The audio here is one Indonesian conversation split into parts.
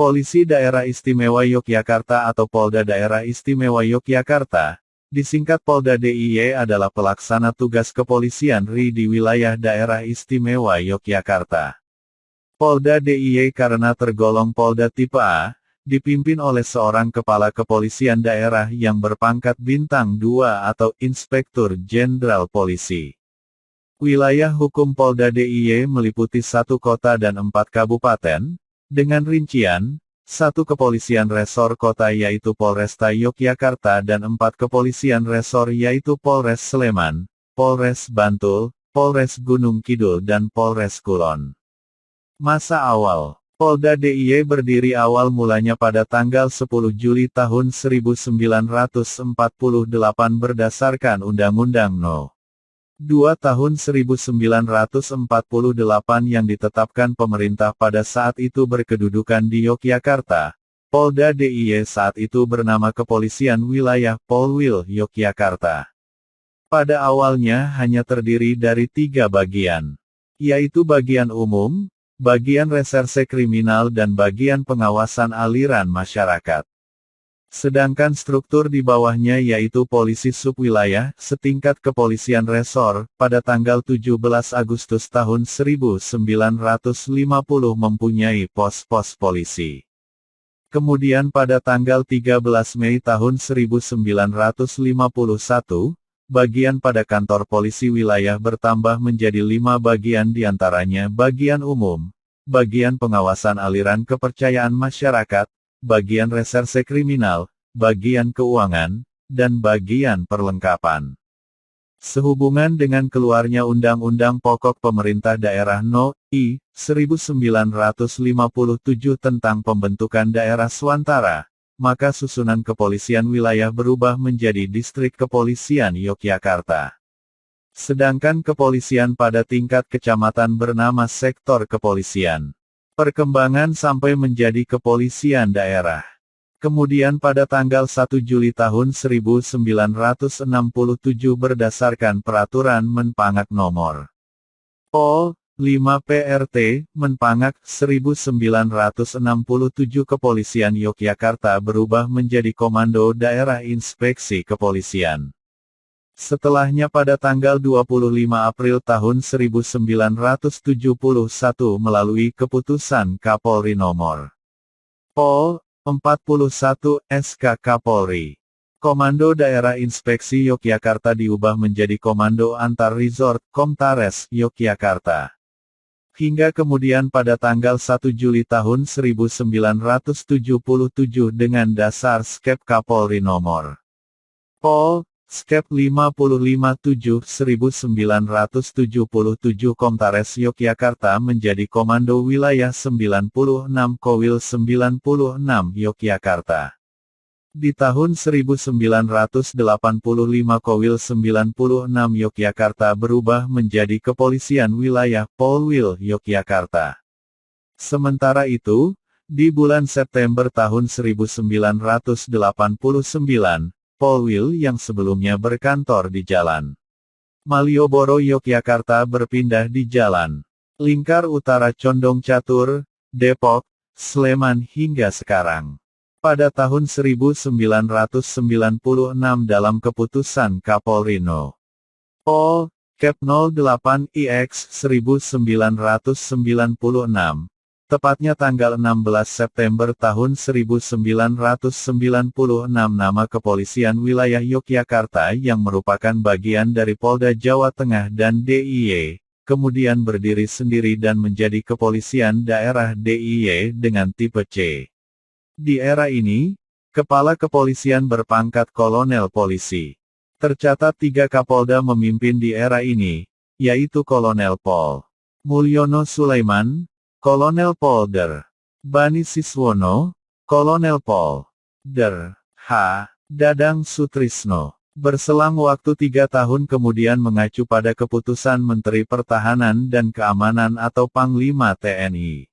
Polisi Daerah Istimewa Yogyakarta atau Polda Daerah Istimewa Yogyakarta, disingkat Polda DIY adalah pelaksana tugas kepolisian RI di wilayah Daerah Istimewa Yogyakarta. Polda DIY karena tergolong Polda tipe A, dipimpin oleh seorang kepala kepolisian daerah yang berpangkat bintang 2 atau Inspektur Jenderal Polisi. Wilayah hukum Polda DIY meliputi 1 kota dan 4 kabupaten, dengan rincian, 1 kepolisian resor kota yaitu Polresta Yogyakarta dan 4 kepolisian resor yaitu Polres Sleman, Polres Bantul, Polres Gunung Kidul dan Polres Kulon. Masa awal Polda DIY berdiri awal mulanya pada tanggal 10 Juli tahun 1948 berdasarkan Undang-Undang No. 2 tahun 1948 yang ditetapkan pemerintah pada saat itu berkedudukan di Yogyakarta. Polda DIY saat itu bernama Kepolisian Wilayah Polwil Yogyakarta. Pada awalnya hanya terdiri dari 3 bagian, yaitu bagian umum, bagian reserse kriminal dan bagian pengawasan aliran masyarakat. Sedangkan struktur di bawahnya yaitu polisi subwilayah, setingkat kepolisian resor, pada tanggal 17 Agustus tahun 1950 mempunyai pos-pos polisi. Kemudian pada tanggal 13 Mei tahun 1951, bagian pada kantor polisi wilayah bertambah menjadi 5 bagian diantaranya bagian umum, bagian pengawasan aliran kepercayaan masyarakat, bagian reserse kriminal, bagian keuangan, dan bagian perlengkapan. Sehubungan dengan keluarnya Undang-Undang Pokok Pemerintah Daerah No. I. 1957 tentang pembentukan daerah swantara, maka susunan kepolisian wilayah berubah menjadi Distrik Kepolisian Yogyakarta. Sedangkan kepolisian pada tingkat kecamatan bernama Sektor Kepolisian. Perkembangan sampai menjadi kepolisian daerah. Kemudian pada tanggal 1 Juli tahun 1967 berdasarkan Peraturan Menpangak Nomor O. 5 PRT, Menpangak 1967 Kepolisian Yogyakarta berubah menjadi Komando Daerah Inspeksi Kepolisian. Setelahnya pada tanggal 25 April tahun 1971 melalui Keputusan Kapolri Nomor O. 41 SK Kapolri. Komando Daerah Inspeksi Yogyakarta diubah menjadi Komando Antar Resort Komtares Yogyakarta. Hingga kemudian pada tanggal 1 Juli tahun 1977 dengan dasar Skep Kapolri Nomor O. Skep 557 1977 Komtares Yogyakarta menjadi Komando Wilayah 96 Kowil 96 Yogyakarta. Di tahun 1985 Kowil 96 Yogyakarta berubah menjadi Kepolisian Wilayah Polwil Yogyakarta. Sementara itu, di bulan September tahun 1989, Polwil yang sebelumnya berkantor di Jalan Malioboro Yogyakarta berpindah di Jalan Lingkar Utara Condong Catur, Depok, Sleman hingga sekarang. Pada tahun 1996 dalam Keputusan Kapolri No. O. Kep 08 IX 1996, tepatnya tanggal 16 September tahun 1996 nama Kepolisian Wilayah Yogyakarta yang merupakan bagian dari Polda Jawa Tengah dan DIY, kemudian berdiri sendiri dan menjadi Kepolisian Daerah DIY dengan tipe C. Di era ini, Kepala Kepolisian berpangkat Kolonel Polisi. Tercatat 3 Kapolda memimpin di era ini, yaitu Kolonel Pol Mulyono Sulaiman, Kolonel Pol Der Bani Siswono, Kolonel Pol Der H. Dadang Sutrisno. Berselang waktu 3 tahun kemudian mengacu pada keputusan Menteri Pertahanan dan Keamanan atau Panglima TNI.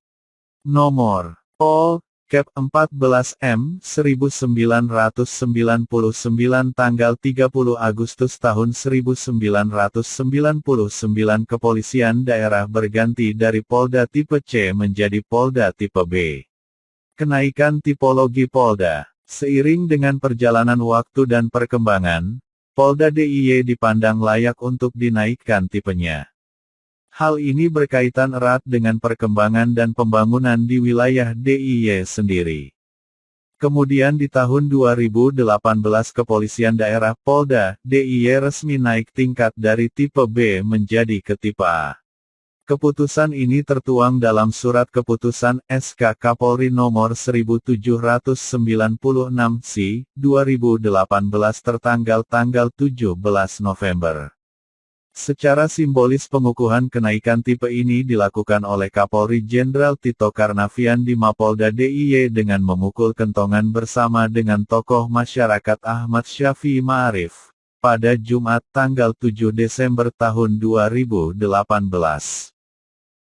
Nomor O. Kep 14 M 1999 tanggal 30 Agustus tahun 1999 Kepolisian daerah berganti dari Polda tipe C menjadi Polda tipe B. Kenaikan tipologi Polda. Seiring dengan perjalanan waktu dan perkembangan, Polda DIY dipandang layak untuk dinaikkan tipenya. Hal ini berkaitan erat dengan perkembangan dan pembangunan di wilayah DIY sendiri. Kemudian di tahun 2018 Kepolisian Daerah Polda DIY resmi naik tingkat dari tipe B menjadi ke tipe A. Keputusan ini tertuang dalam Surat Keputusan SK Kapolri Nomor 1796/2018 tertanggal 17 November. Secara simbolis pengukuhan kenaikan tipe ini dilakukan oleh Kapolri Jenderal Tito Karnavian di Mapolda DIY dengan memukul kentongan bersama dengan tokoh masyarakat Ahmad Syafi'i Ma'arif, pada Jumat tanggal 7 Desember tahun 2018.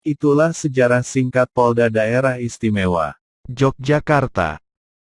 Itulah sejarah singkat Polda Daerah Istimewa Yogyakarta.